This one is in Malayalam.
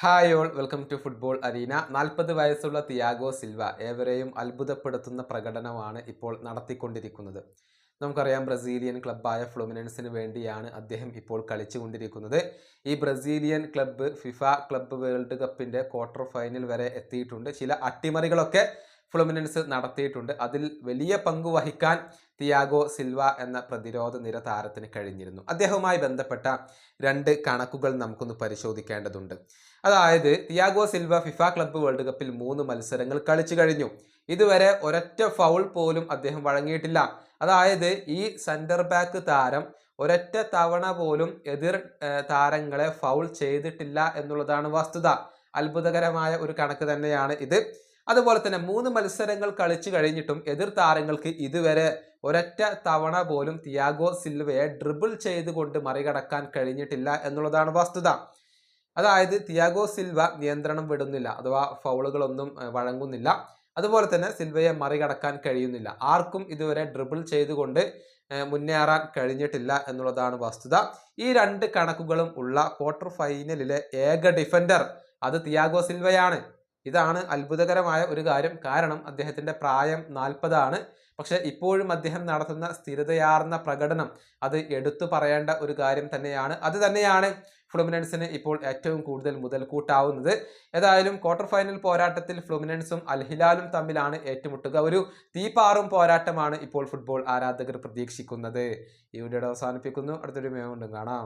Hi all, welcome to football arena. 40 വയസ്സുള്ള തിയാഗോ സിൽവ ഏവരെയും അത്ഭുതപ്പെടുത്തുന്ന പ്രകടനമാണ് ഇപ്പോൾ നടത്തിക്കൊണ്ടിരിക്കുന്നത്. നമുക്കറിയാം, ബ്രസീലിയൻ ക്ലബ്ബായ ഫ്ലുമിനൻസിന് വേണ്ടിയാണ് അദ്ദേഹം ഇപ്പോൾ കളിച്ചുകൊണ്ടിരിക്കുന്നത്. ഈ Brazilian club FIFA club world കപ്പിൻ്റെ ക്വാർട്ടർ ഫൈനൽ വരെ എത്തിയിട്ടുണ്ട്. ചില അട്ടിമറികളൊക്കെ ഫ്ലുമിനൻസ് നടത്തിയിട്ടുണ്ട്. അതിൽ വലിയ പങ്ക് വഹിക്കാൻ തിയാഗോ സിൽവ എന്ന പ്രതിരോധ നിര താരത്തിന് കഴിഞ്ഞിരുന്നു. അദ്ദേഹവുമായി ബന്ധപ്പെട്ട രണ്ട് കണക്കുകൾ നമുക്കൊന്ന് പരിശോധിക്കേണ്ടതുണ്ട്. അതായത്, Thiago Silva FIFA club world കപ്പിൽ 3 മത്സരങ്ങൾ കളിച്ചു കഴിഞ്ഞു. ഇതുവരെ ഒരൊറ്റ ഫൗൾ പോലും അദ്ദേഹം വഴങ്ങിയിട്ടില്ല. അതായത്, ഈ സെന്റർ ബാക്ക് താരം ഒരൊറ്റ തവണ പോലും എതിർ താരങ്ങളെ ഫൗൾ ചെയ്തിട്ടില്ല എന്നുള്ളതാണ് വസ്തുത. അത്ഭുതകരമായ ഒരു കണക്ക് തന്നെയാണ് ഇത്. അതുപോലെ തന്നെ 3 മത്സരങ്ങൾ കളിച്ചു കഴിഞ്ഞിട്ടും എതിർ താരങ്ങൾക്ക് ഇതുവരെ ഒരൊറ്റ തവണ പോലും തിയാഗോ സിൽവയെ ഡ്രിബിൾ ചെയ്തുകൊണ്ട് മറികടക്കാൻ കഴിഞ്ഞിട്ടില്ല എന്നുള്ളതാണ് വസ്തുത. അതായത്, തിയാഗോ സിൽവ നിയന്ത്രണം വിടുന്നില്ല, അഥവാ ഫൗളുകളൊന്നും വഴങ്ങുന്നില്ല. അതുപോലെ തന്നെ സിൽവയെ മറികടക്കാൻ കഴിയുന്നില്ല. ആർക്കും ഇതുവരെ ഡ്രിബിൾ ചെയ്തുകൊണ്ട് മുന്നേറാൻ കഴിഞ്ഞിട്ടില്ല എന്നുള്ളതാണ് വസ്തുത. ഈ രണ്ട് കണക്കുകളും ഉള്ള ക്വാർട്ടർ ഫൈനലിലെ ഏക ഡിഫൻഡർ അത് തിയാഗോ സിൽവയാണ്. ഇതാണ് അത്ഭുതകരമായ ഒരു കാര്യം. കാരണം അദ്ദേഹത്തിന്റെ പ്രായം 40 ആണ്. പക്ഷെ ഇപ്പോഴും അദ്ദേഹം നടത്തുന്ന സ്ഥിരതയാർന്ന പ്രകടനം അത് എടുത്തു പറയേണ്ട ഒരു കാര്യം തന്നെയാണ്. അത് തന്നെയാണ് ഫ്ലുമിനൻസിന് ഇപ്പോൾ ഏറ്റവും കൂടുതൽ മുതൽക്കൂട്ടാവുന്നത്. ഏതായാലും ക്വാർട്ടർ ഫൈനൽ പോരാട്ടത്തിൽ ഫ്ലുമിനൻസും അൽ ഹിലാലും തമ്മിലാണ് ഏറ്റുമുട്ടുക. ഒരു തീപാറും പോരാട്ടമാണ് ഇപ്പോൾ ഫുട്ബോൾ ആരാധകർ പ്രതീക്ഷിക്കുന്നത്. ഈ വീഡിയോ അവസാനിപ്പിക്കുന്നു. അടുത്തൊരു വീഡിയോ കാണാം.